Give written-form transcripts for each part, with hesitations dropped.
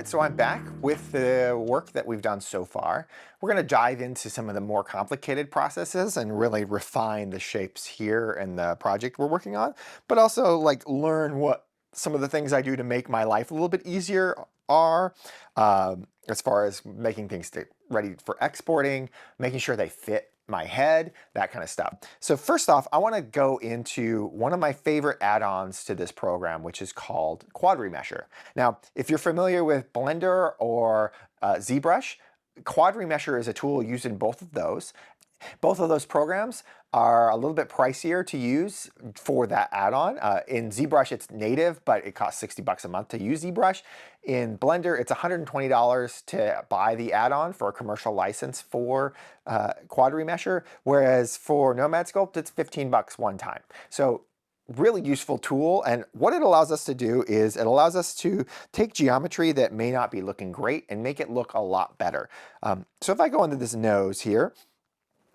right, so I'm back with the work that we've done so far. We're going to dive into some of the more complicated processes and really refine the shapes here in the project we're working on, but also like learn what some of the things I do to make my life a little bit easier are, as far as making things ready for exporting, making sure they fit my head, that kind of stuff. So first off, I want to go into one of my favorite add-ons to this program, which is called Quad Remesher. Now, if you're familiar with Blender or ZBrush, Quad Remesher is a tool used in both of those. Both of those programs are a little bit pricier to use for that add-on. In ZBrush, it's native, but it costs $60 a month to use ZBrush. In Blender, it's $120 to buy the add-on for a commercial license for Quad Remesher, whereas for Nomad Sculpt, it's $15 one time. So really useful tool, and what it allows us to do is it allows us to take geometry that may not be looking great and make it look a lot better. So if I go into this nose here,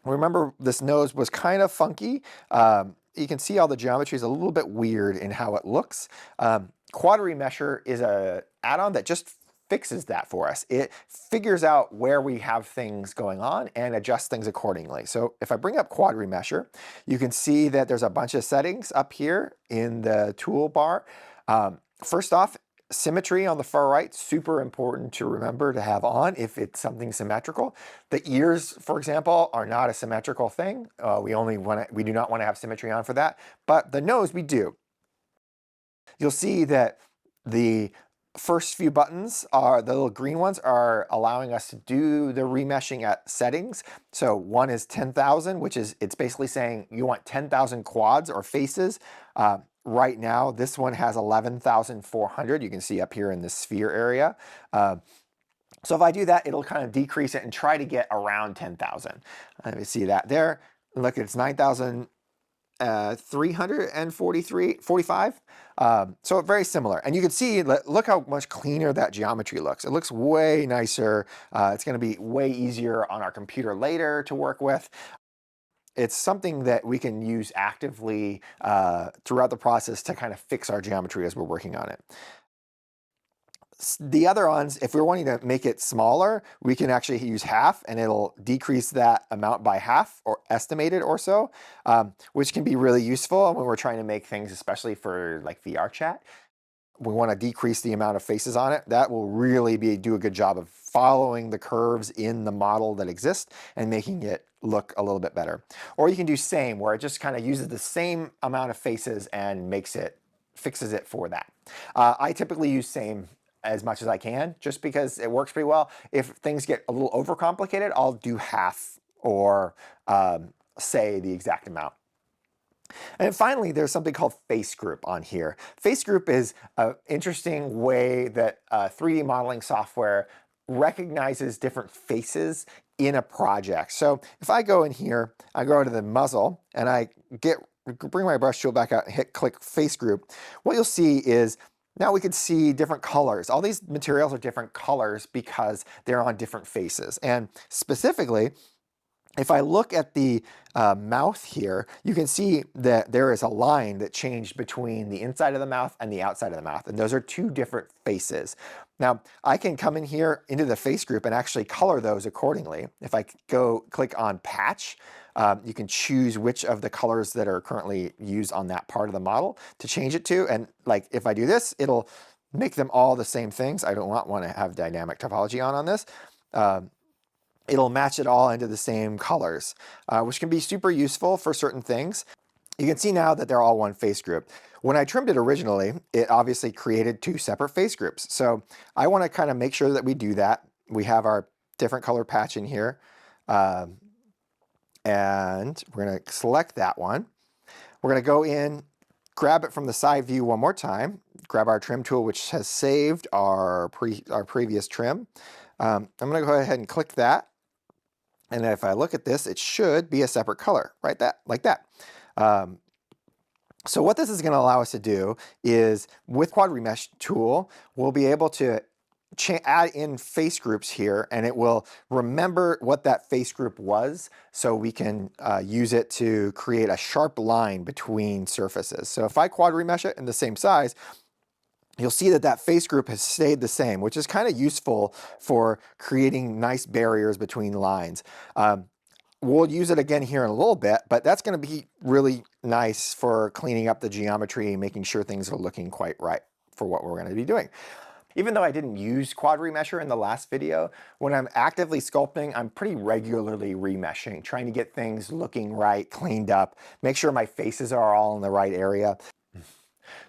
remember this nose was kind of funky. You can see all the geometry is a little bit weird in how it looks. Quad Remesher is an add-on that just fixes that for us. It figures out where we have things going on and adjusts things accordingly. So if I bring up Quad Remesher, you can see that there's a bunch of settings up here in the toolbar. First off, symmetry on the far right, super important to remember to have on if it's something symmetrical. The ears, for example, are not a symmetrical thing. We do not want to have symmetry on for that, but the nose we do. You'll see that the first few buttons are the little green ones are allowing us to do the remeshing at settings. So one is 10,000, which is, it's basically saying you want 10,000 quads or faces. Right now, this one has 11,400. You can see up here in the sphere area. So if I do that, it'll kind of decrease it and try to get around 10,000. Let me see that there. Look, it's 9,345. So very similar. And you can see, look how much cleaner that geometry looks. It looks way nicer. It's going to be way easier on our computer later to work with. It's something that we can use actively throughout the process to kind of fix our geometry as we're working on it. The other ones, if we're wanting to make it smaller, we can actually use half and it'll decrease that amount by half or estimated or so, which can be really useful when we're trying to make things, especially for like VR chat. We want to decrease the amount of faces on it. That will really do a good job of following the curves in the model that exists and making it look a little bit better. Or you can do same, where it just kind of uses the same amount of faces and fixes it for that. I typically use same as much as I can, just because it works pretty well. If things get a little overcomplicated, I'll do half or say the exact amount. And finally, there's something called face group on here. Face group is an interesting way that 3D modeling software recognizes different faces in a project. So if I go in here, I go to the muzzle and I bring my brush tool back out and click face group, what you'll see is now we can see different colors. All these materials are different colors because they're on different faces. And specifically, if I look at the mouth here, you can see that there is a line that changed between the inside of the mouth and the outside of the mouth. And those are two different faces. Now, I can come in here into the face group and actually color those accordingly. If I click on patch, you can choose which of the colors that are currently used on that part of the model to change it to. And like if I do this, it'll make them all the same things. I don't want to have dynamic topology on this. It'll match it all into the same colors, which can be super useful for certain things. You can see now that they're all one face group. When I trimmed it originally, it obviously created two separate face groups. So I want to kind of make sure that we do that. We have our different color patch in here. And we're going to select that one. We're going to go in, grab it from the side view one more time, grab our trim tool, which has saved our previous trim. I'm going to go ahead and click that. And if I look at this, it should be a separate color, right? Like that. So what this is going to allow us to do is, with Quad Remesh tool, we'll be able to add in face groups here, and it will remember what that face group was, so we can use it to create a sharp line between surfaces. So if I Quad Remesh it in the same size, you'll see that that face group has stayed the same, which is kind of useful for creating nice barriers between lines. We'll use it again here in a little bit, but that's going to be really nice for cleaning up the geometry, making sure things are looking quite right for what we're going to be doing. Even though I didn't use quad remesher in the last video, when I'm actively sculpting, I'm pretty regularly remeshing, trying to get things looking right, cleaned up, make sure my faces are all in the right area.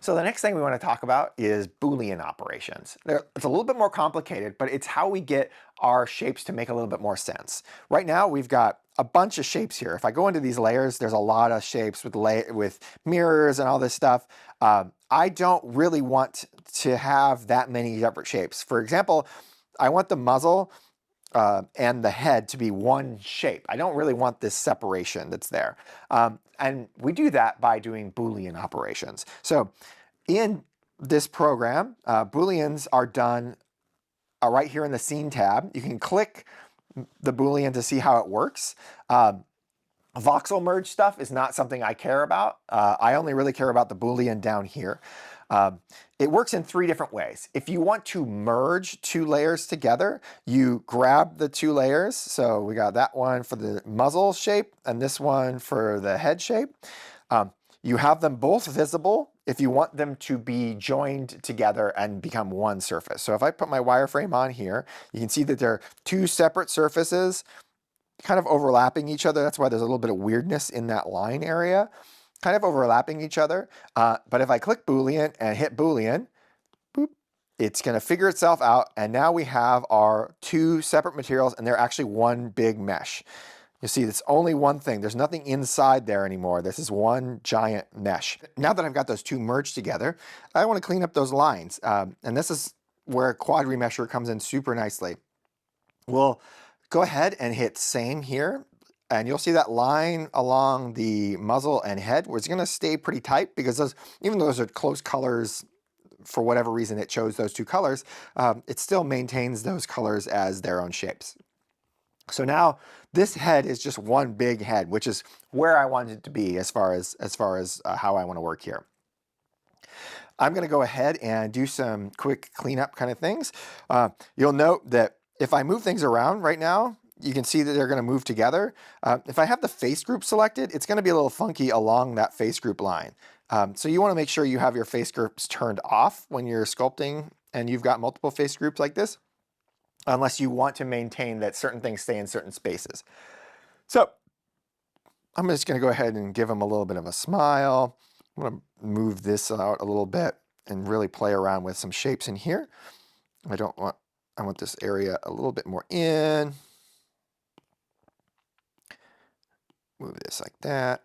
So the next thing we want to talk about is Boolean operations. It's a little bit more complicated, but it's how we get our shapes to make a little bit more sense. Right now, we've got a bunch of shapes here. If I go into these layers, there's a lot of shapes with mirrors and all this stuff. I don't really want to have that many separate shapes. For example, I want the muzzle and the head to be one shape. I don't really want this separation that's there. And we do that by doing Boolean operations. So in this program, Booleans are done right here in the Scene tab. You can click the Boolean to see how it works. Voxel merge stuff is not something I care about. I only really care about the Boolean down here. It works in 3 different ways. If you want to merge 2 layers together, you grab the 2 layers. So we got that one for the muzzle shape and this one for the head shape. You have them both visible if you want them to be joined together and become one surface. So if I put my wireframe on here, you can see that they're 2 separate surfaces kind of overlapping each other. That's why there's a little bit of weirdness in that line area, kind of overlapping each other. But if I click Boolean and hit Boolean, boop, it's going to figure itself out. And now we have our 2 separate materials and they're actually one big mesh. You see, it's only one thing. There's nothing inside there anymore. This is one giant mesh. Now that I've got those 2 merged together, I want to clean up those lines. And this is where quad remesher comes in super nicely. We'll go ahead and hit same here. And you'll see that line along the muzzle and head where it's going to stay pretty tight because those, even though those are close colors, for whatever reason it chose those 2 colors, it still maintains those colors as their own shapes. So now this head is just one big head, which is where I want it to be as far as how I want to work here. I'm going to go ahead and do some quick cleanup kind of things. You'll note that if I move things around right now, you can see that they're going to move together. If I have the face group selected, it's going to be a little funky along that face group line. So you want to make sure you have your face groups turned off when you're sculpting and you've got multiple face groups like this, unless you want to maintain that certain things stay in certain spaces. So I'm just going to go ahead and give them a little bit of a smile. I'm going to move this out a little bit and really play around with some shapes in here. I want this area a little bit more in. Move this like that.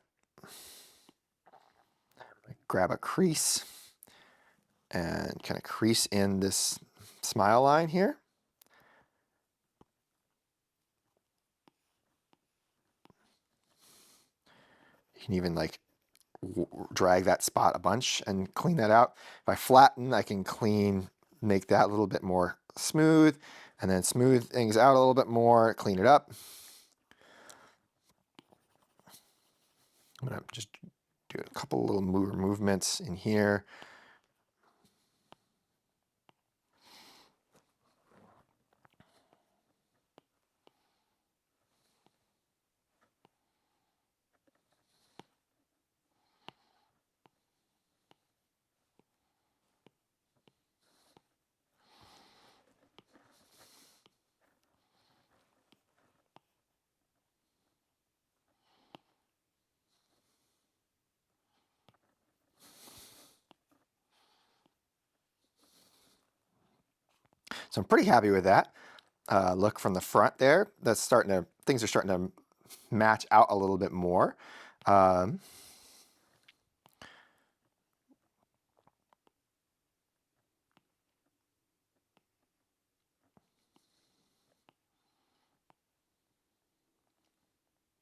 Grab a crease and kind of crease in this smile line here. You can even like drag that spot a bunch and clean that out. If I flatten, I can make that a little bit more smooth, and then smooth things out a little bit more, clean it up. I'm going to just do a couple little movements in here. So I'm pretty happy with that. Look from the front there. Things are starting to match out a little bit more.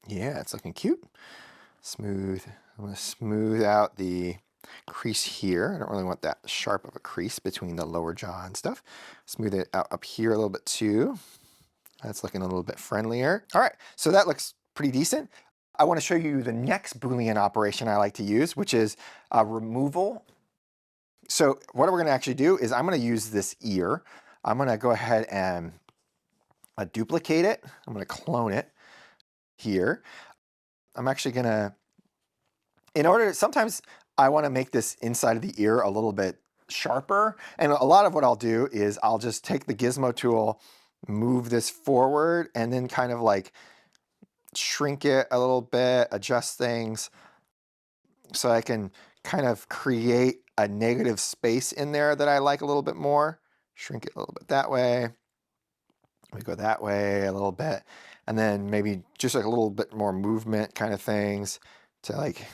Yeah, it's looking cute. Smooth. I'm going to smooth out the crease here. I don't really want that sharp of a crease between the lower jaw and stuff. Smooth it out up here a little bit too. That's looking a little bit friendlier. All right, so that looks pretty decent. I want to show you the next Boolean operation I like to use, which is removal. So what we're gonna actually do is I'm gonna use this ear. I'm gonna go ahead and duplicate it. I'm gonna clone it here. I'm actually gonna, sometimes I wanna make this inside of the ear a little bit sharper. And a lot of what I'll do is I'll just take the gizmo tool, move this forward, and then kind of like shrink it a little bit, adjust things so I can kind of create a negative space in there that I like a little bit more. Shrink it a little bit that way. We go that way a little bit, and then maybe just like a little bit more movement kind of things to like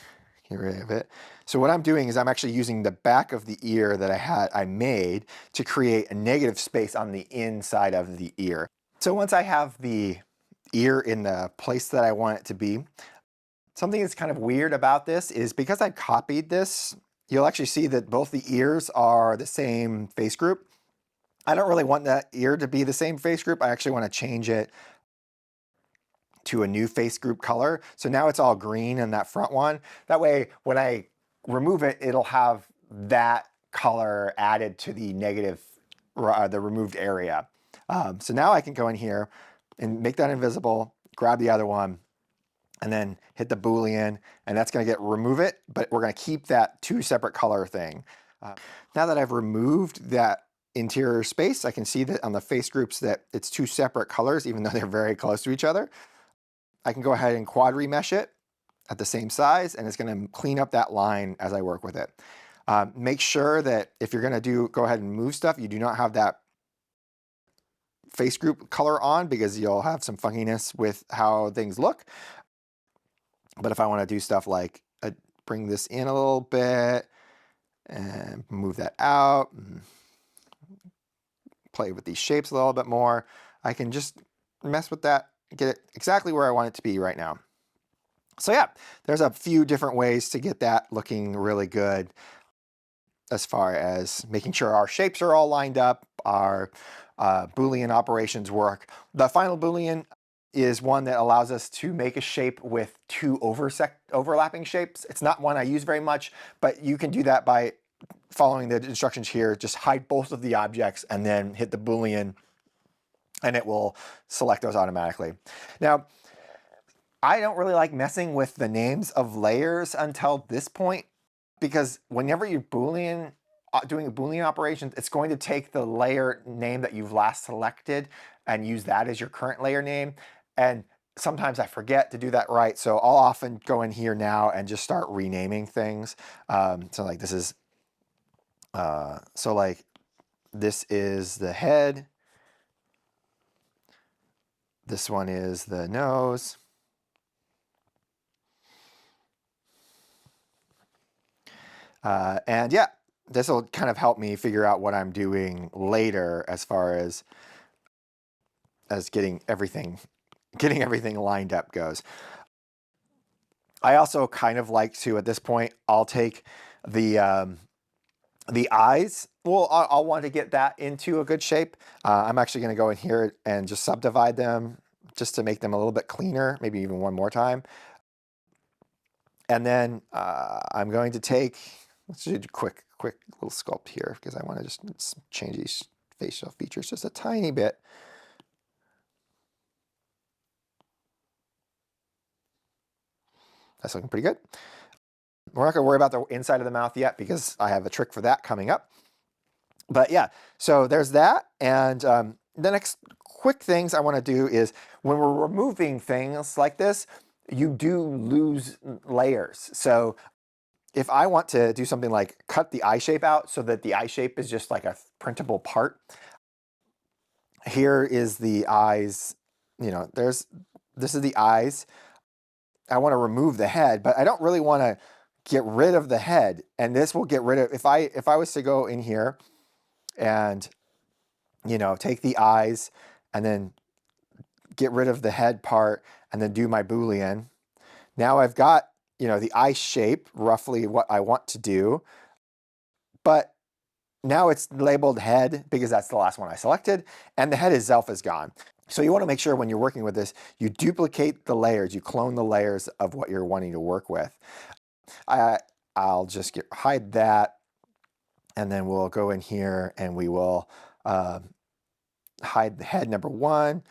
get rid of it. So what I'm doing is I'm actually using the back of the ear that I made to create a negative space on the inside of the ear. So once I have the ear in the place that I want it to be, something that's kind of weird about this is because I copied this, you'll actually see that both the ears are the same face group. I don't really want that ear to be the same face group. I actually want to change it to a new face group color. So now it's all green in that front one. That way, when I remove it, it'll have that color added to the negative, the removed area. So now I can go in here and make that invisible, grab the other one, and then hit the Boolean, and that's gonna remove it, but we're gonna keep that two separate color thing. Now that I've removed that interior space, I can see that on the face groups that it's two separate colors, even though they're very close to each other. I can go ahead and quad remesh it at the same size, and it's gonna clean up that line as I work with it. Make sure that if you're gonna go ahead and move stuff, you do not have that face group color on because you'll have some funkiness with how things look. But if I wanna do stuff like bring this in a little bit and move that out, and play with these shapes a little bit more, I can just mess with that, get it exactly where I want it to be right now. So yeah, there's a few different ways to get that looking really good as far as making sure our shapes are all lined up, our Boolean operations work. The final Boolean is one that allows us to make a shape with two overlapping shapes. It's not one I use very much, but you can do that by following the instructions here. Just hide both of the objects and then hit the Boolean, and it will select those automatically. Now, I don't really like messing with the names of layers until this point, because whenever you're doing a Boolean operations, it's going to take the layer name that you've last selected and use that as your current layer name. And sometimes I forget to do that right. So I'll often go in here now and just start renaming things. So like this is, this is the head. This one is the nose. And yeah, this will kind of help me figure out what I'm doing later as far as getting everything lined up goes. I also kind of like to, at this point, I'll take the eyes. Well, I'll want to get that into a good shape. I'm actually going to go in here and just subdivide them just to make them a little bit cleaner, maybe even one more time. And then I'm going to take, let's do a quick little sculpt here because I want to just change these facial features just a tiny bit. That's looking pretty good. We're not going to worry about the inside of the mouth yet because I have a trick for that coming up. But yeah, so there's that. And the next quick things I want to do is when we're removing things like this, you do lose layers. So if I want to do something like cut the eye shape out so that the eye shape is just like a printable part, here is the eyes, this is the eyes. I want to remove the head, but I don't really want to get rid of the head. And this will get rid of, if I was to go in here and, take the eyes and then get rid of the head part and then do my Boolean. Now I've got, the eye shape, roughly what I want to do, but now it's labeled head because that's the last one I selected, and the head itself is gone. So you want to make sure when you're working with this, you duplicate the layers, you clone the layers of what you're wanting to work with. I'll just hide that. And then we'll go in here and we will hide the head number 1,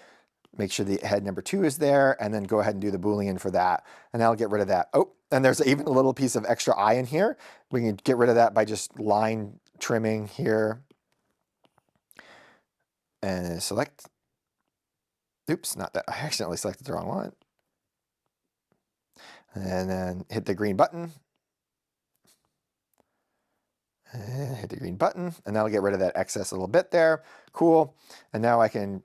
make sure the head number 2 is there, and then go ahead and do the Boolean for that. And that'll get rid of that. Oh, and there's even a little piece of extra eye in here. We can get rid of that by just line trimming here. And select, oops, not that, I accidentally selected the wrong one. And then hit the green button. And hit the green button, and that'll get rid of that excess little bit there. Cool. And now I can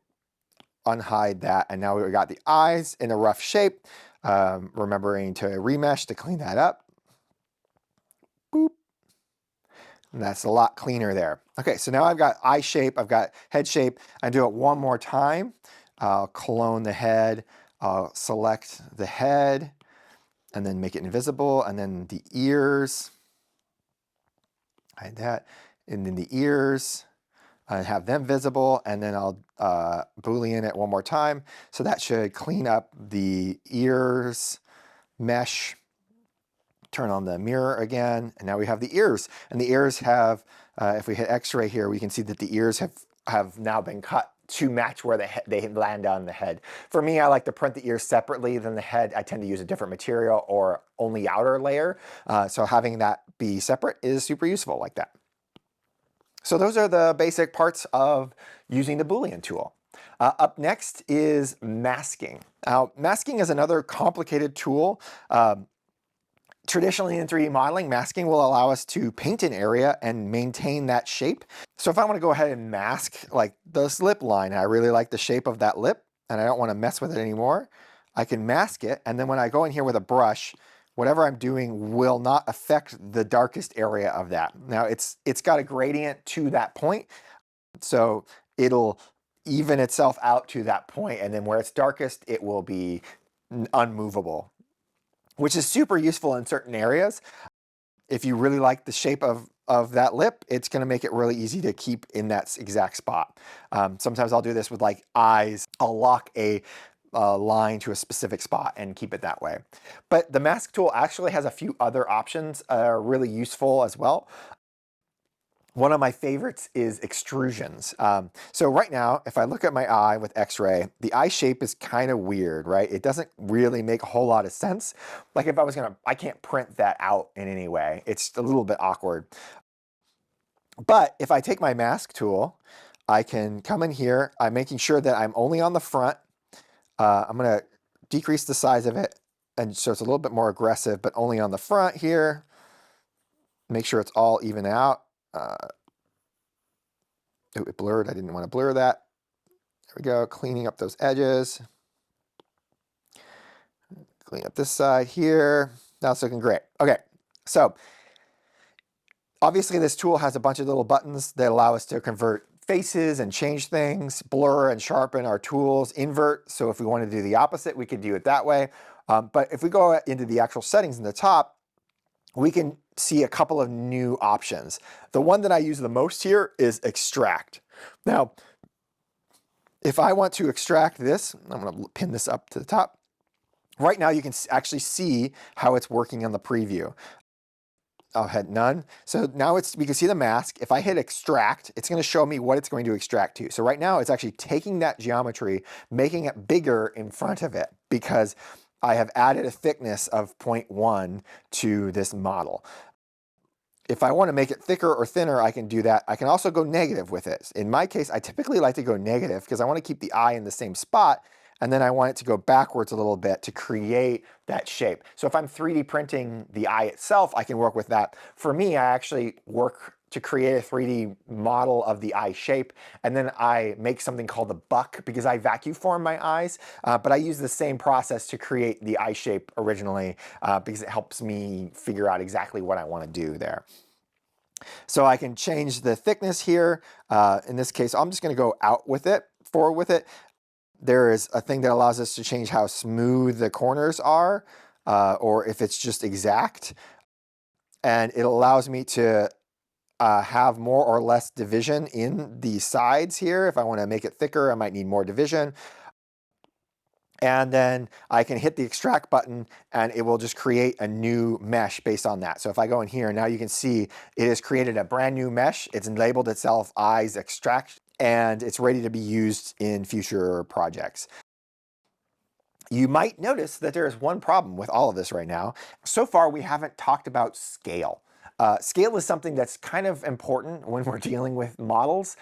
unhide that, and now we got the eyes in a rough shape. Remembering to remesh to clean that up. Boop. And that's a lot cleaner there. Okay, so now I've got eye shape, I've got head shape. I do it one more time. I'll clone the head, I'll select the head, and then make it invisible, and then the ears. Hide that, and then the ears. I have them visible, and then I'll Boolean it one more time. So that should clean up the ears mesh. Turn on the mirror again, and now we have the ears. And the ears have, if we hit X-ray here, we can see that the ears have now been cut to match where they land on the head. For me, I like to print the ears separately than the head. I tend to use a different material or only outer layer. So having that be separate is super useful like that. So those are the basic parts of using the Boolean tool. Up next is masking. Now, masking is another complicated tool. Traditionally in 3D modeling, masking will allow us to paint an area and maintain that shape. So if I want to go ahead and mask like this lip line, I really like the shape of that lip and I don't want to mess with it anymore, I can mask it, and then when I go in here with a brush, whatever I'm doing will not affect the darkest area of that. Now it's got a gradient to that point, so it'll even itself out to that point, and then where it's darkest, it will be unmovable, which is super useful in certain areas. If you really like the shape of that lip, it's gonna make it really easy to keep in that exact spot. Sometimes I'll do this with like eyes. I'll lock a line to a specific spot and keep it that way. But the mask tool actually has a few other options really useful as well. One of my favorites is extrusions. So right now, if I look at my eye with X-ray, the eye shape is kind of weird, right? It doesn't really make a whole lot of sense. Like if I was gonna, I can't print that out in any way. It's a little bit awkward. But if I take my mask tool, I can come in here. I'm making sure that I'm only on the front. I'm gonna decrease the size of it, and so it's a little bit more aggressive, but only on the front here. Make sure it's all even out. Oh, it blurred. I didn't want to blur that. There we go. Cleaning up those edges. Clean up this side here. Now it's looking great. Okay, so obviously this tool has a bunch of little buttons that allow us to convert faces and change things, blur and sharpen our tools, invert. So if we want to do the opposite, we could do it that way. But if we go into the actual settings in the top, we can see a couple of new options. The one that I use the most here is extract. Now, if I want to extract this, I'm going to pin this up to the top. Right now you can actually see how it's working on the preview. I'll hit none. So now we can see the mask. If I hit extract, it's going to show me what it's going to extract to. So right now it's actually taking that geometry, making it bigger in front of it because I have added a thickness of 0.1 to this model. If I want to make it thicker or thinner, I can do that. I can also go negative with it. In my case, I typically like to go negative because I want to keep the eye in the same spot, and then I want it to go backwards a little bit to create that shape. So if I'm 3D printing the eye itself, I can work with that. For me, I actually work to create a 3D model of the eye shape, and then I make something called the buck because I vacuum form my eyes, but I use the same process to create the eye shape originally because it helps me figure out exactly what I want to do there. So I can change the thickness here. In this case, I'm just going to go out with it, forward with it. There is a thing that allows us to change how smooth the corners are, or if it's just exact. And it allows me to have more or less division in the sides here. If I want to make it thicker, I might need more division. And then I can hit the extract button and it will just create a new mesh based on that. So if I go in here, now you can see it has created a brand new mesh. It's labeled itself eyes extract, and it's ready to be used in future projects. You might notice that there is one problem with all of this right now. So far, we haven't talked about scale. Scale is something that's kind of important when we're dealing with models.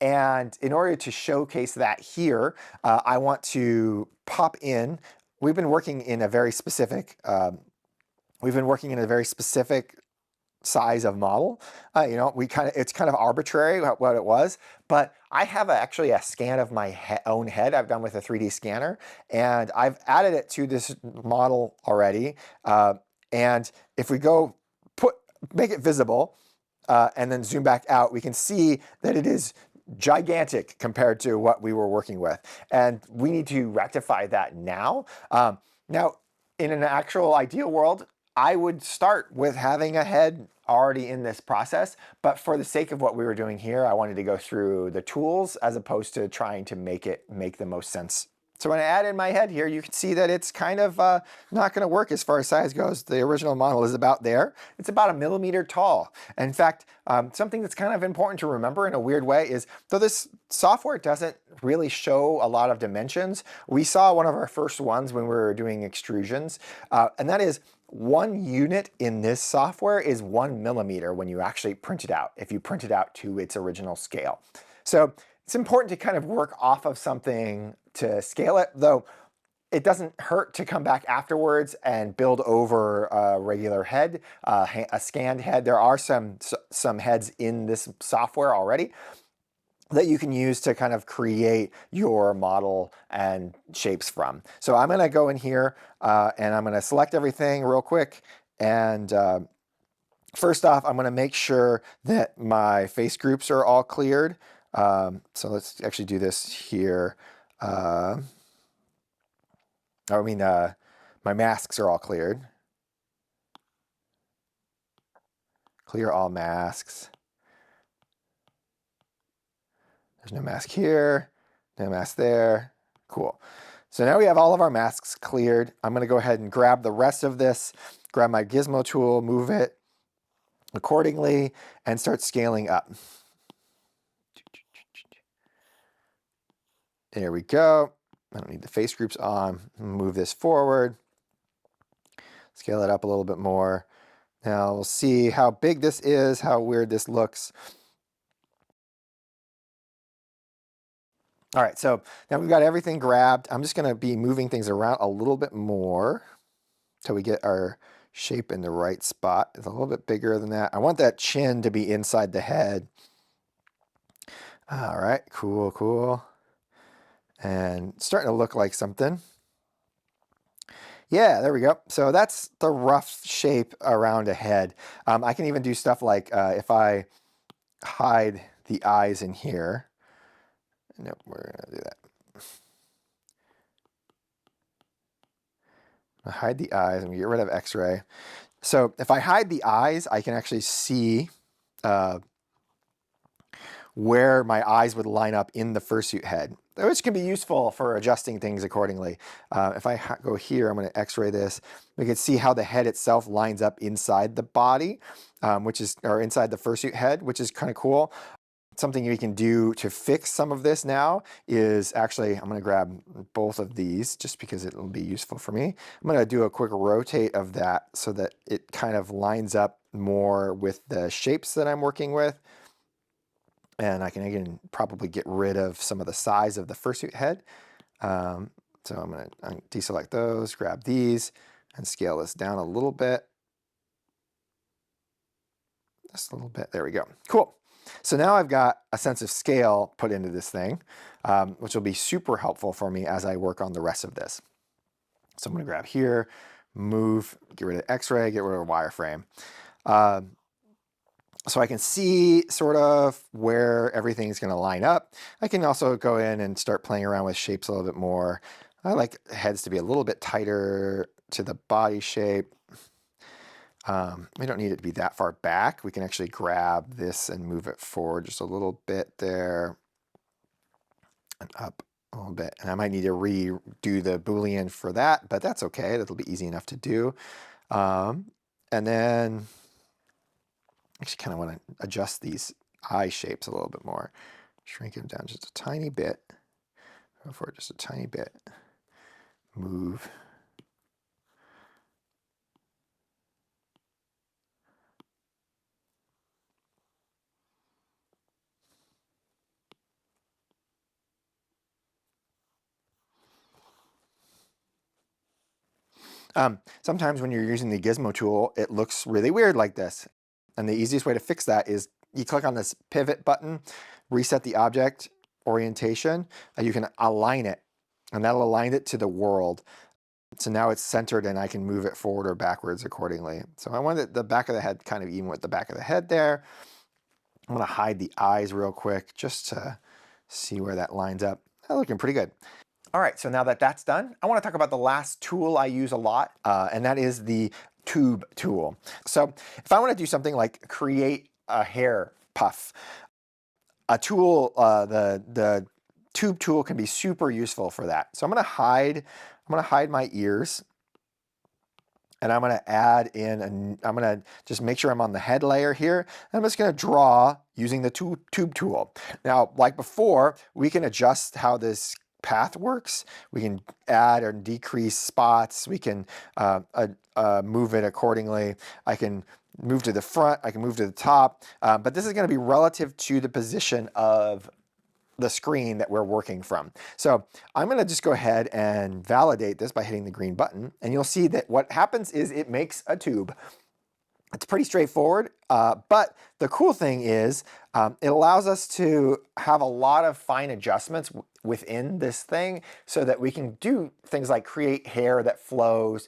And in order to showcase that here, I want to pop in. We've been working in a very specific. Size of model. You know, it's kind of arbitrary what it was, but I have actually a scan of my own head I've done with a 3D scanner, and I've added it to this model already. And if we go make it visible, and then zoom back out, we can see that it is gigantic compared to what we were working with. And we need to rectify that now. Now, in an actual ideal world, I would start with having a head already in this process, but for the sake of what we were doing here, I wanted to go through the tools as opposed to trying to make the most sense. So when I add in my head here, you can see that it's kind of not going to work as far as size goes. The original model is about there. It's about 1 millimeter tall. In fact, something that's kind of important to remember in a weird way is, though this software doesn't really show a lot of dimensions, we saw one of our first ones when we were doing extrusions, and that is 1 unit in this software is 1 millimeter when you actually print it out, if you print it out to its original scale. So it's important to kind of work off of something to scale it, though it doesn't hurt to come back afterwards and build over a regular head, a scanned head. There are some heads in this software already that you can use to kind of create your model and shapes from. So I'm going to go in here and I'm going to select everything real quick. And first off, I'm going to make sure that my face groups are all cleared. So let's actually do this here. My masks are all cleared. Clear all masks. There's no mask here, no mask there. Cool. So now we have all of our masks cleared. I'm going to go ahead and grab the rest of this, grab my gizmo tool, move it accordingly, and start scaling up. There we go. I don't need the face groups on. Move this forward. Scale it up a little bit more. Now we'll see how big this is, how weird this looks. All right, so now we've got everything grabbed. I'm just gonna be moving things around a little bit more till we get our shape in the right spot. It's a little bit bigger than that. I want that chin to be inside the head. All right, cool, cool. And it's starting to look like something. Yeah, there we go. So that's the rough shape around a head. I can even do stuff like if I hide the eyes in here. Nope, we're gonna do that. I hide the eyes and we get rid of X-ray. So if I hide the eyes, I can actually see where my eyes would line up in the fursuit head, which can be useful for adjusting things accordingly. If I go here, I'm going to X-ray this. We can see how the head itself lines up inside the body, or inside the fursuit head, which is kind of cool. Something you can do to fix some of this now is actually, I'm going to grab both of these just because it will be useful for me. I'm going to do a quick rotate of that so that it kind of lines up more with the shapes that I'm working with. And I can again probably get rid of some of the size of the fursuit head. So I'm going to deselect those, grab these, and scale this down a little bit. Just a little bit. There we go. Cool. So now I've got a sense of scale put into this thing, which will be super helpful for me as I work on the rest of this. So I'm going to grab here, move, get rid of X-ray, get rid of wireframe. So I can see sort of where everything's going to line up. I can also go in and start playing around with shapes a little bit more. I like heads to be a little bit tighter to the body shape. We don't need it to be that far back. We can actually grab this and move it forward just a little bit there and up a little bit. And I might need to redo the Boolean for that, but that's okay. That'll be easy enough to do. And then I actually kind of want to adjust these eye shapes a little bit more. Shrink them down just a tiny bit. Go for it just a tiny bit. Move. Sometimes when you're using the gizmo tool, it looks really weird like this. And the easiest way to fix that is you click on this pivot button, reset the object orientation, and you can align it. And that'll align it to the world. So now it's centered and I can move it forward or backwards accordingly. So I want the back of the head kind of even with the back of the head there. I'm gonna hide the eyes real quick just to see where that lines up. That's looking pretty good. All right, so now that that's done, I want to talk about the last tool I use a lot, and that is the tube tool. So if I want to do something like create a hair puff, a tool, the tube tool can be super useful for that. So I'm going to hide my ears, and I'm going to add in, I'm going to just make sure I'm on the head layer here. And I'm just going to draw using the tube tool. Now, like before, we can adjust how this path works. We can add or decrease spots. We can move it accordingly. I can move to the front. I can move to the top. But this is going to be relative to the position of the screen that we're working from. So I'm going to just go ahead and validate this by hitting the green button. And you'll see that what happens is it makes a tube. It's pretty straightforward, but the cool thing is it allows us to have a lot of fine adjustments within this thing so that we can do things like create hair that flows,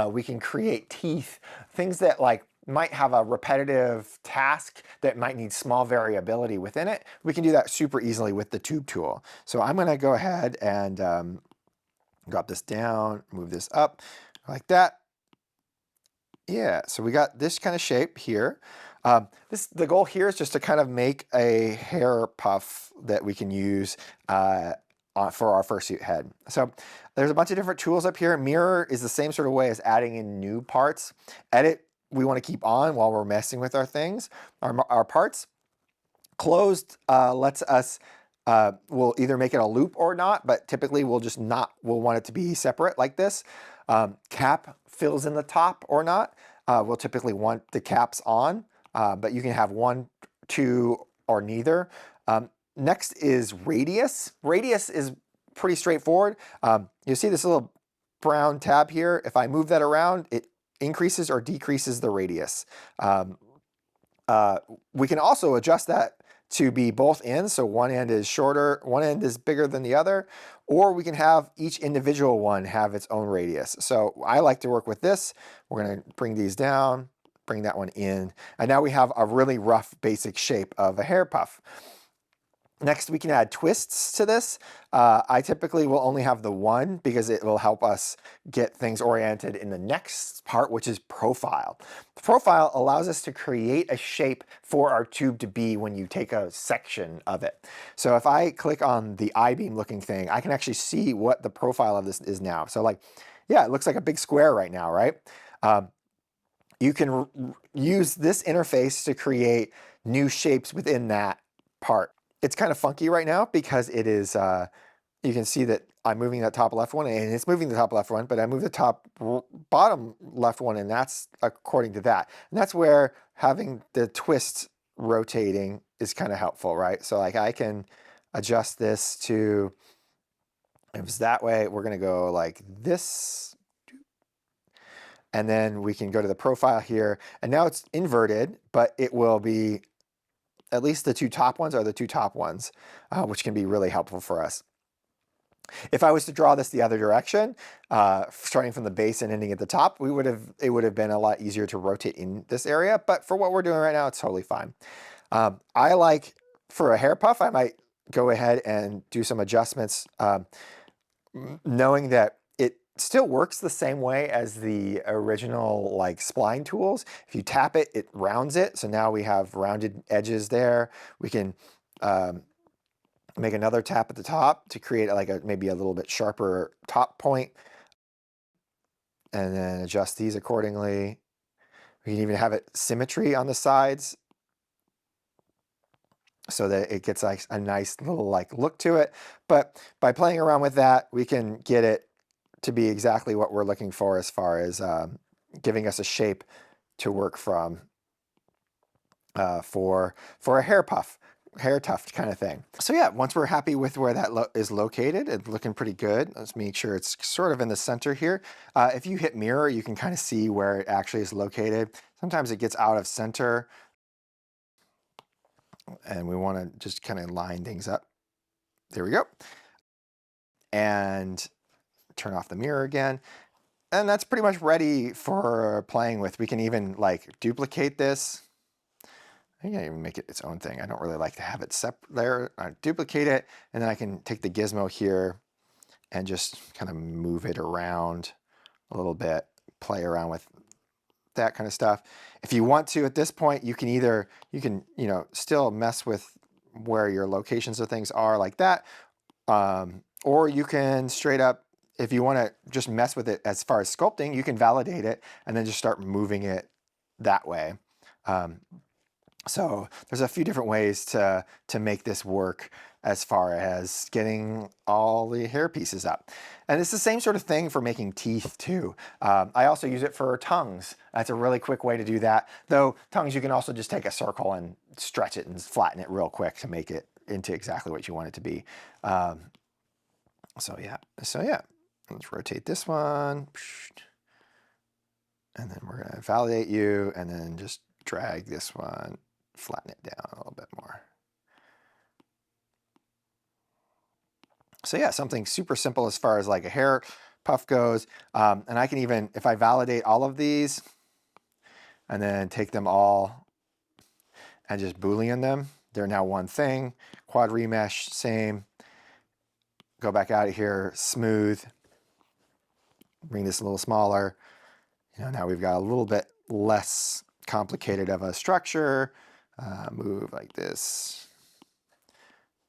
we can create teeth, things that like might have a repetitive task that might need small variability within it. We can do that super easily with the tube tool. So I'm gonna go ahead and drop this down, move this up like that. Yeah, so we got this kind of shape here. The goal here is just to kind of make a hair puff that we can use for our fursuit head. So there's a bunch of different tools up here. Mirror is the same sort of way as adding in new parts. Edit, we want to keep on while we're messing with our things, our parts. Closed lets us, we'll either make it a loop or not, but typically we'll want it to be separate like this. Cap fills in the top or not. We'll typically want the caps on, but you can have one, two, or neither. Next is radius. Radius is pretty straightforward. You see this little brown tab here. If I move that around, it increases or decreases the radius. We can also adjust that to be both ends, so one end is shorter, one end is bigger than the other, or we can have each individual one have its own radius. So I like to work with this. We're going to bring these down, bring that one in, and now we have a really rough basic shape of a hair puff. Next, we can add twists to this. I typically will only have the one because it will help us get things oriented in the next part, which is profile. The profile allows us to create a shape for our tube to be when you take a section of it. So if I click on the I-beam looking thing, I can actually see what the profile of this is now. So like, yeah, it looks like a big square right now, right? You can use this interface to create new shapes within that part. It's kind of funky right now because it is, you can see that I'm moving that top left one and it's moving the top left one, but I move the top bottom left one and that's according to that. And that's where having the twist rotating is kind of helpful, right? So like I can adjust this to, if it's that way, we're gonna go like this. And then we can go to the profile here and now it's inverted, but it will be at least the two top ones are the two top ones, which can be really helpful for us. If I was to draw this the other direction, starting from the base and ending at the top, it would have been a lot easier to rotate in this area. But for what we're doing right now, it's totally fine. I like, for a hair puff, I might go ahead and do some adjustments, knowing that it still works the same way as the original like spline tools. If you tap it, it rounds it. So now we have rounded edges there. We can Make another tap at the top to create like maybe a little bit sharper top point, and then adjust these accordingly. We can even have it symmetry on the sides so that it gets like a nice little like look to it. But by playing around with that, we can get it to be exactly what we're looking for as far as giving us a shape to work from for a hair tuft kind of thing. So yeah, once we're happy with where that is located, it's looking pretty good. Let's make sure it's sort of in the center here. If you hit mirror, you can kind of see where it actually is located. Sometimes it gets out of center, and we want to just kind of line things up. There we go. And turn off the mirror again. And that's pretty much ready for playing with. We can even like duplicate this. I can even make it its own thing. I don't really like to have it separate there. I duplicate it, and then I can take the gizmo here and just kind of move it around a little bit, play around with that kind of stuff. If you want to, at this point, you can still mess with where your locations of things are like that, or you can straight up, if you want to just mess with it as far as sculpting, you can validate it and then just start moving it that way. So there's a few different ways to make this work as far as getting all the hair pieces up. And it's the same sort of thing for making teeth too. I also use it for tongues. That's a really quick way to do that. Though tongues, you can also just take a circle and stretch it and flatten it real quick to make it into exactly what you want it to be. So yeah, let's rotate this one. And then we're gonna validate you and then just drag this one, flatten it down a little bit more. So yeah, something super simple as far as like a hair puff goes. And I can even, if I validate all of these and then take them all and just Boolean them, they're now one thing. Quad remesh, same. Go back out of here, smooth. Bring this a little smaller. Now we've got a little bit less complicated of a structure. Move like this.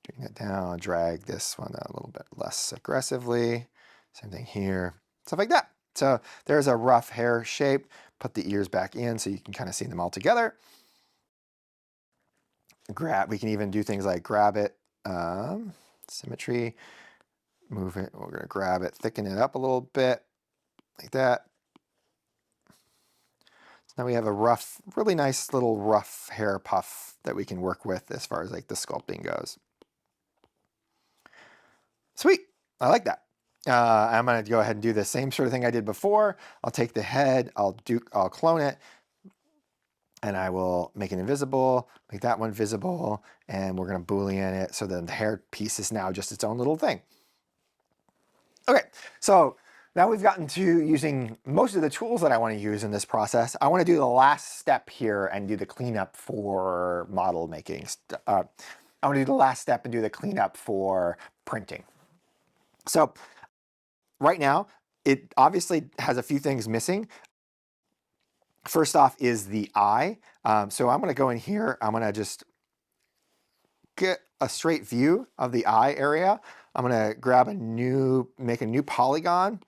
Bring it down, drag this one a little bit less aggressively. Same thing here, stuff like that. So there's a rough hair shape. Put the ears back in so you can kind of see them all together. We can even do things like grab it, symmetry, move it. We're gonna grab it, thicken it up a little bit, like that. So now we have a really nice little rough hair puff that we can work with as far as like the sculpting goes. Sweet, I like that. I'm gonna go ahead and do the same sort of thing I did before. I'll take the head, I'll clone it, and I will make it invisible, make that one visible, and we're gonna Boolean it so then the hair piece is now just its own little thing. Okay, so now we've gotten to using most of the tools that I want to use in this process. I want to do the last step here and do the cleanup for model making. I want to do the last step and do the cleanup for printing. So right now, it obviously has a few things missing. First off is the eye. So I'm going to go in here. I'm going to just get a straight view of the eye area. I'm going to make a new polygon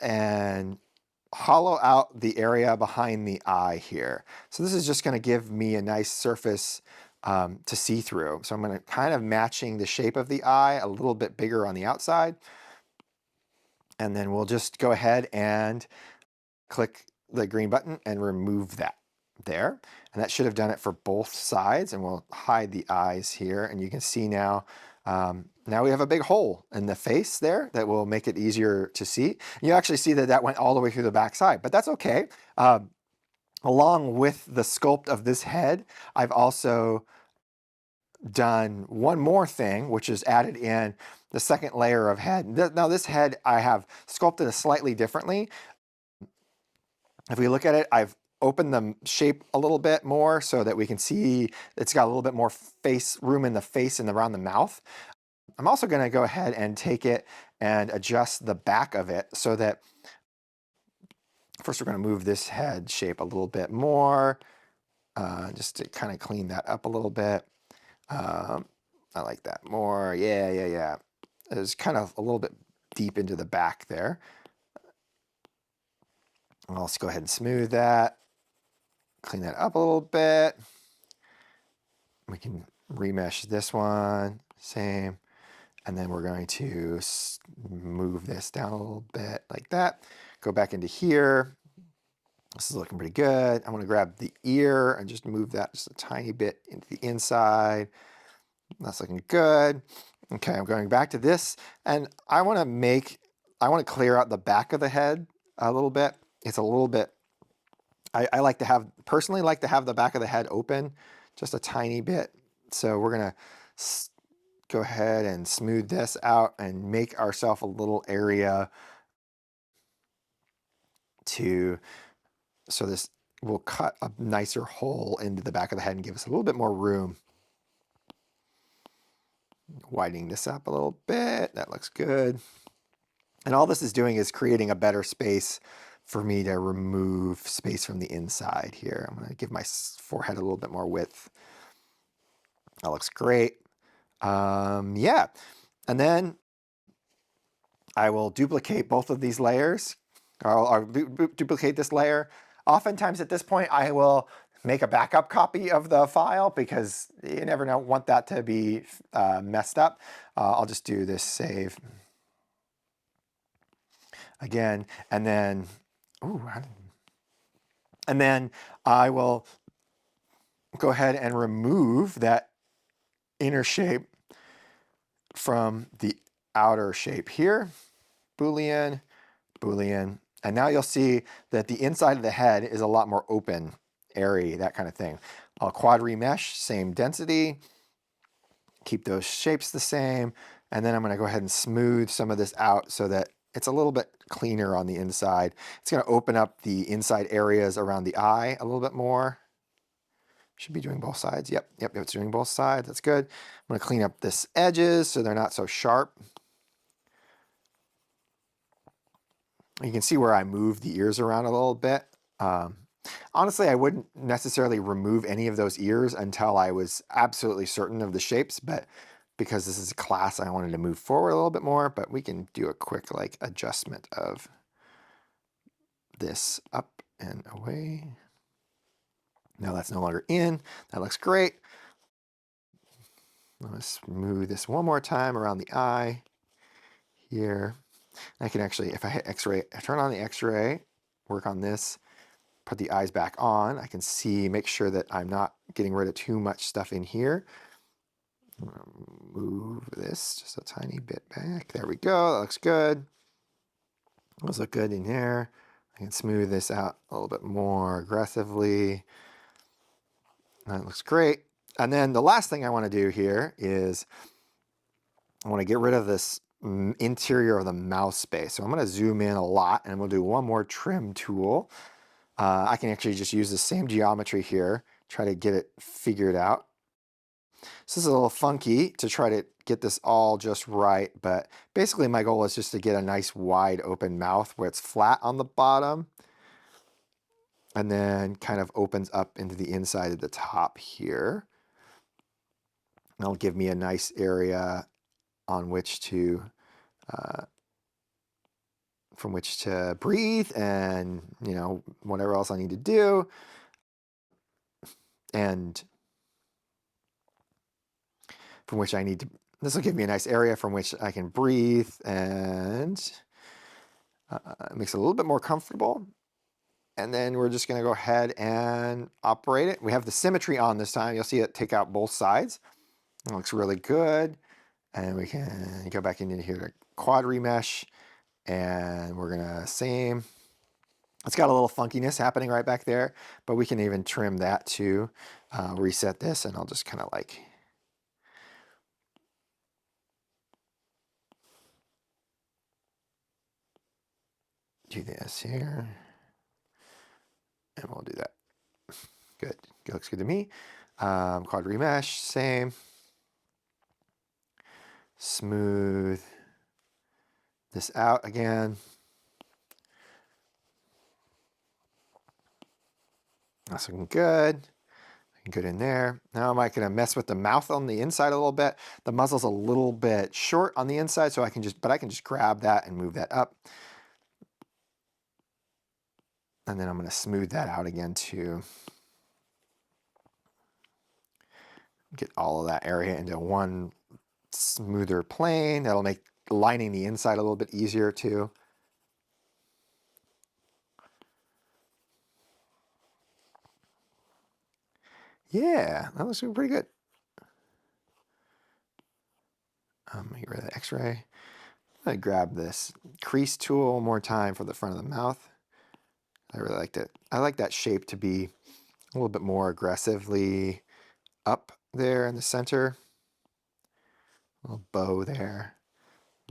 and hollow out the area behind the eye here. So this is just going to give me a nice surface to see through. So I'm going to kind of matching the shape of the eye, a little bit bigger on the outside. And then we'll just go ahead and click the green button and remove that there. And that should have done it for both sides. And we'll hide the eyes here. And you can see now, now we have a big hole in the face there that will make it easier to see. You actually see that went all the way through the back side, but that's okay. Along with the sculpt of this head, I've also done one more thing, which is added in the second layer of head. Now this head I have sculpted slightly differently. If we look at it, I've opened the shape a little bit more so that we can see it's got a little bit more room in the face and around the mouth. I'm also going to go ahead and take it and adjust the back of it so that first we're going to move this head shape a little bit more, just to kind of clean that up a little bit. I like that more. Yeah, yeah, yeah. It's kind of a little bit deep into the back there. Let's go ahead and smooth that. Clean that up a little bit. We can remesh this one, same. And then we're going to move this down a little bit like that. Go back into here. This is looking pretty good. I want to grab the ear and just move that just a tiny bit into the inside. That's looking good. Okay, I'm going back to this, and I want to clear out the back of the head a little bit. It's a little bit, I like to have, personally like to have the back of the head open just a tiny bit. So we're gonna go ahead and smooth this out and make ourselves a little area so this will cut a nicer hole into the back of the head and give us a little bit more room. Widening this up a little bit, that looks good. And all this is doing is creating a better space for me to remove space from the inside here. I'm gonna give my forehead a little bit more width. That looks great. Yeah, and then I will duplicate both of these layers. I'll duplicate this layer. Oftentimes at this point, I will make a backup copy of the file because you never want that to be messed up. I'll just do this save again, and then, I will go ahead and remove that inner shape from the outer shape here. Boolean, Boolean. And now you'll see that the inside of the head is a lot more open, airy, that kind of thing. I'll quad remesh, same density. Keep those shapes the same. And then I'm gonna go ahead and smooth some of this out so that it's a little bit cleaner on the inside. It's gonna open up the inside areas around the eye a little bit more. Should be doing both sides. Yep, it's doing both sides. That's good. I'm gonna clean up this edges so they're not so sharp. You can see where I move the ears around a little bit. Honestly, I wouldn't necessarily remove any of those ears until I was absolutely certain of the shapes, but because this is a class, I wanted to move forward a little bit more, but we can do a quick like adjustment of this up and away. Now that's no longer in. That looks great. Let's move this one more time around the eye here. I can actually, if I hit X-ray, I turn on the X-ray, work on this, put the eyes back on. I can see, make sure that I'm not getting rid of too much stuff in here. Move this just a tiny bit back. There we go. That looks good. Those look good in here. I can smooth this out a little bit more aggressively. That looks great. And then the last thing I want to do here is I want to get rid of this interior of the mouth space. So I'm going to zoom in a lot and we'll do one more trim tool. I can actually just use the same geometry here, try to get it figured out. So this is a little funky to try to get this all just right, but basically my goal is just to get a nice wide open mouth where it's flat on the bottom and then kind of opens up into the inside of the top here. That'll give me a nice area on which to from which to breathe and, you know, whatever else I need to do. And from which I need to, this will give me a nice area from which I can breathe and it makes it a little bit more comfortable. And then we're just gonna go ahead and operate it. We have the symmetry on this time. You'll see it take out both sides. It looks really good. And we can go back into here to quad remesh and we're gonna same. It's got a little funkiness happening right back there, but we can even trim that too. Reset this and I'll just kind of like do this here. And we'll do that. Good. It looks good to me. Quad remesh, same. Smooth this out again. That's looking good. Good in there. Now I'm going to mess with the mouth on the inside a little bit. The muzzle's a little bit short on the inside, so I can just grab that and move that up. And then I'm going to smooth that out again to get all of that area into one smoother plane. That'll make lining the inside a little bit easier too. Yeah, that looks pretty good. Get rid of the x-ray. I'm going to grab this crease tool one more time for the front of the mouth. I really liked it. I like that shape to be a little bit more aggressively up there in the center. A little bow there.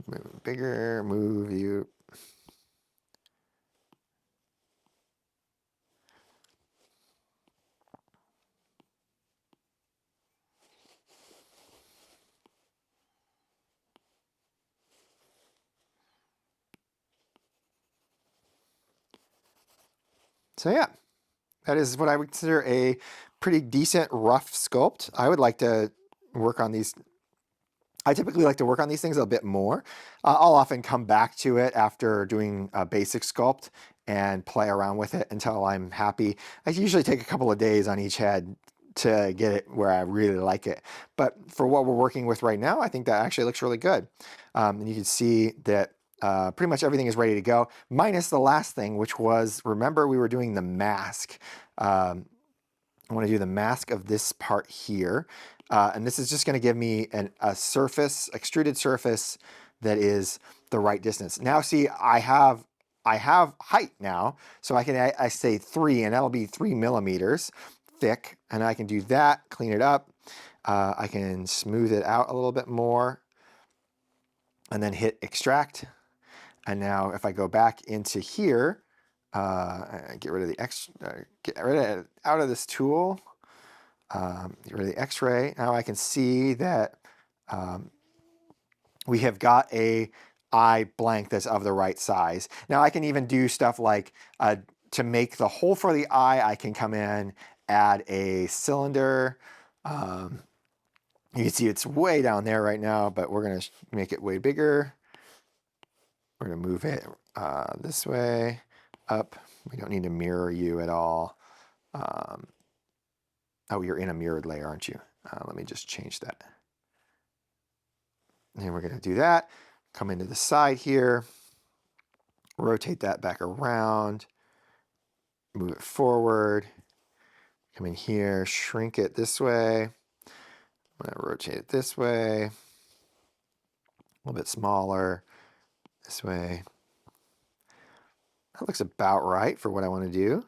Move bigger, move you. So yeah, that is what I would consider a pretty decent rough sculpt. I would like to work on these. I typically like to work on these things a bit more. I'll often come back to it after doing a basic sculpt and play around with it until I'm happy. I usually take a couple of days on each head to get it where I really like it. But for what we're working with right now, I think that actually looks really good. And you can see that pretty much everything is ready to go, minus the last thing, which was, remember we were doing the mask. I want to do the mask of this part here. And this is just going to give me a surface, extruded surface that is the right distance. Now see, I have height now, so I say 3, and that'll be 3 millimeters thick, and I can do that, clean it up. I can smooth it out a little bit more, and then hit extract. And now if I go back into here, get rid of the out of this tool. Get rid of the x-ray. Now I can see that we have got a eye blank that's of the right size. Now I can even do stuff like to make the hole for the eye, I can come in, add a cylinder. You can see it's way down there right now, but we're going to make it way bigger. We're going to move it this way, up. We don't need to mirror you at all. Oh, you're in a mirrored layer, aren't you? Let me just change that. And we're going to do that. Come into the side here. Rotate that back around. Move it forward. Come in here, shrink it this way. I'm going to rotate it this way. A little bit smaller. This way. That looks about right for what I want to do.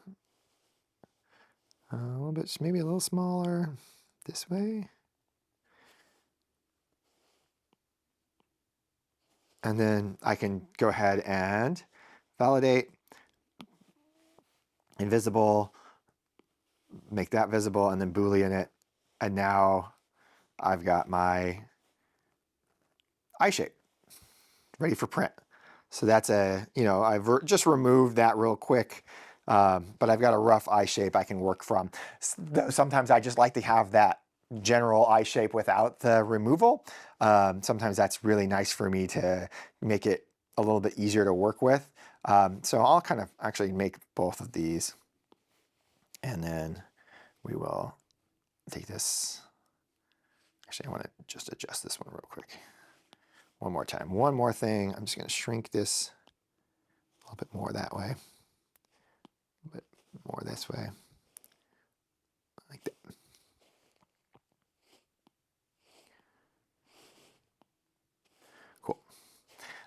A little bit, maybe a little smaller. This way. And then I can go ahead and validate, invisible, make that visible, and then Boolean it. And now I've got my eye shape ready for print. So that's I've just removed that real quick, but I've got a rough eye shape I can work from. Sometimes I just like to have that general eye shape without the removal. Sometimes that's really nice for me to make it a little bit easier to work with. So I'll kind of actually make both of these, and then we will take this. Actually, I want to just adjust this one real quick. One more time. One more thing. I'm just going to shrink this a little bit more that way. A bit more this way. Like that. Cool.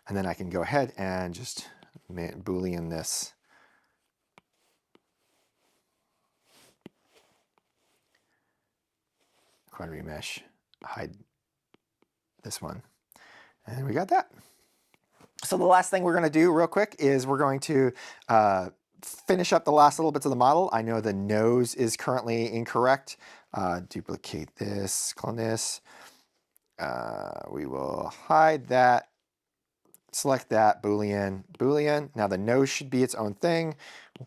And then I can go ahead and just Boolean this. Quad remesh. Hide this one. And we got that. So the last thing we're going to do real quick is we're going to finish up the last little bits of the model. I know the nose is currently incorrect. Duplicate this, clone this. We will hide that, select that, Boolean, Boolean. Now the nose should be its own thing.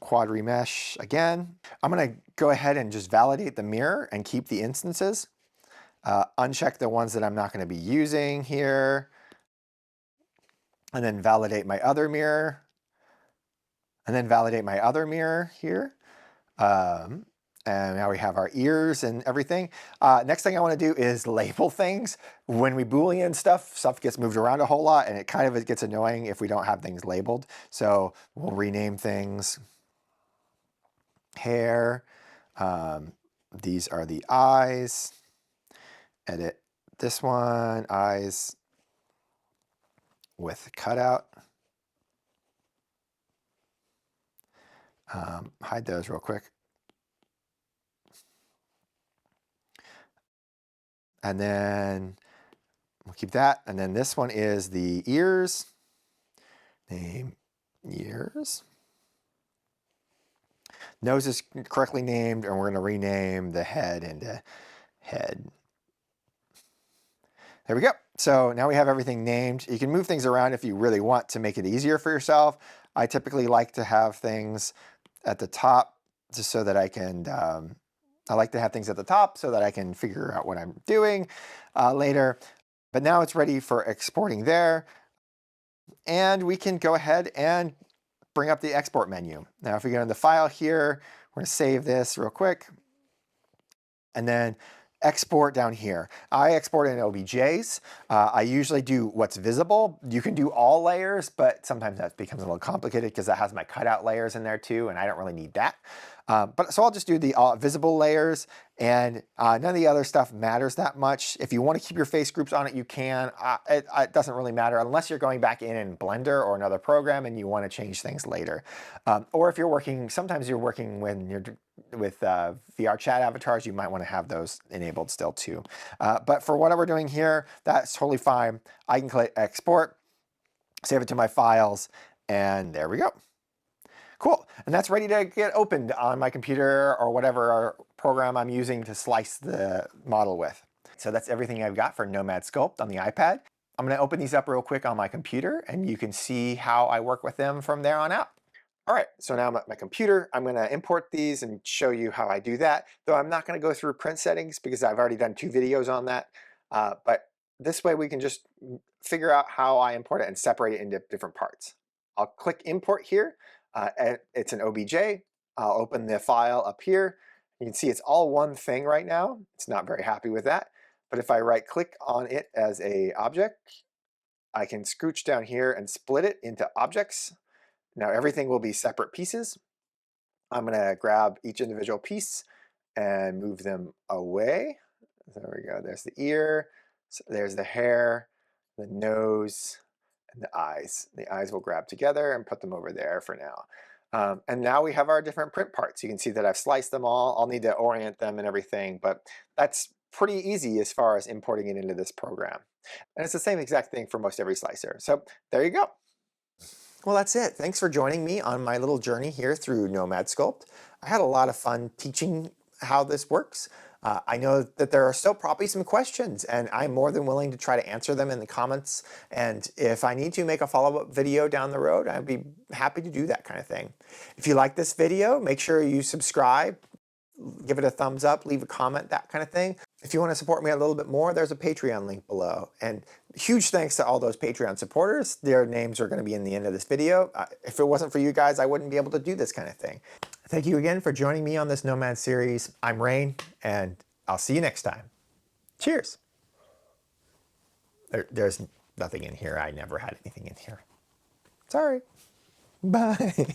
Quad remesh again. I'm gonna go ahead and just validate the mirror and keep the instances. Uncheck the ones that I'm not gonna be using here. And then validate my other mirror. And then validate my other mirror here. And now we have our ears and everything. Next thing I want to do is label things. When we Boolean stuff gets moved around a whole lot, and it gets annoying if we don't have things labeled. So we'll rename things. Hair. These are the eyes. Edit this one, eyes with cutout. Hide those real quick. And then we'll keep that. And then this one is the ears. Name ears. Nose is correctly named, and we're going to rename the head into head. There we go. So now we have everything named. You can move things around if you really want to make it easier for yourself. I typically like to have things at the top just so that I can, I like to have things at the top so that I can figure out what I'm doing later. But now it's ready for exporting there. And we can go ahead and bring up the export menu. Now, if we go in the file here, we're going to save this real quick. And then export down here. I export in OBJs. I usually do what's visible. You can do all layers, but sometimes that becomes a little complicated because that has my cutout layers in there too, and I don't really need that. So I'll just do the visible layers, and none of the other stuff matters that much. If you want to keep your face groups on it, you can. It doesn't really matter unless you're going back in Blender or another program and you want to change things later. Or if you're working, sometimes you're working when you're with VR chat avatars, you might want to have those enabled still too. But for what we're doing here, that's totally fine. I can click export, save it to my files, and there we go. Cool, and that's ready to get opened on my computer or whatever program I'm using to slice the model with. So that's everything I've got for Nomad Sculpt on the iPad. I'm gonna open these up real quick on my computer and you can see how I work with them from there on out. All right, so now I'm at my computer. I'm gonna import these and show you how I do that, though I'm not gonna go through print settings because I've already done 2 videos on that. But this way we can just figure out how I import it and separate it into different parts. I'll click import here. It's an OBJ. I'll open the file up here. You can see it's all one thing right now. It's not very happy with that. But if I right click on it as a object, I can scooch down here and split it into objects. Now everything will be separate pieces. I'm gonna grab each individual piece and move them away. There we go, there's the ear, so there's the hair, the nose, and the eyes. The eyes will grab together and put them over there for now. And now we have our different print parts. You can see that I've sliced them all. I'll need to orient them and everything, but that's pretty easy as far as importing it into this program. And it's the same exact thing for most every slicer. So there you go. Well, that's it. Thanks for joining me on my little journey here through Nomad Sculpt. I had a lot of fun teaching how this works. I know that there are still probably some questions, and I'm more than willing to try to answer them in the comments. And if I need to make a follow-up video down the road, I'd be happy to do that kind of thing. If you like this video, make sure you subscribe, give it a thumbs up, leave a comment, that kind of thing. If you want to support me a little bit more, there's a Patreon link below. And huge thanks to all those Patreon supporters. Their names are going to be in the end of this video. If it wasn't for you guys, I wouldn't be able to do this kind of thing. Thank you again for joining me on this Nomad series. I'm Rain, and I'll see you next time. Cheers. There's nothing in here. I never had anything in here. Sorry. Bye.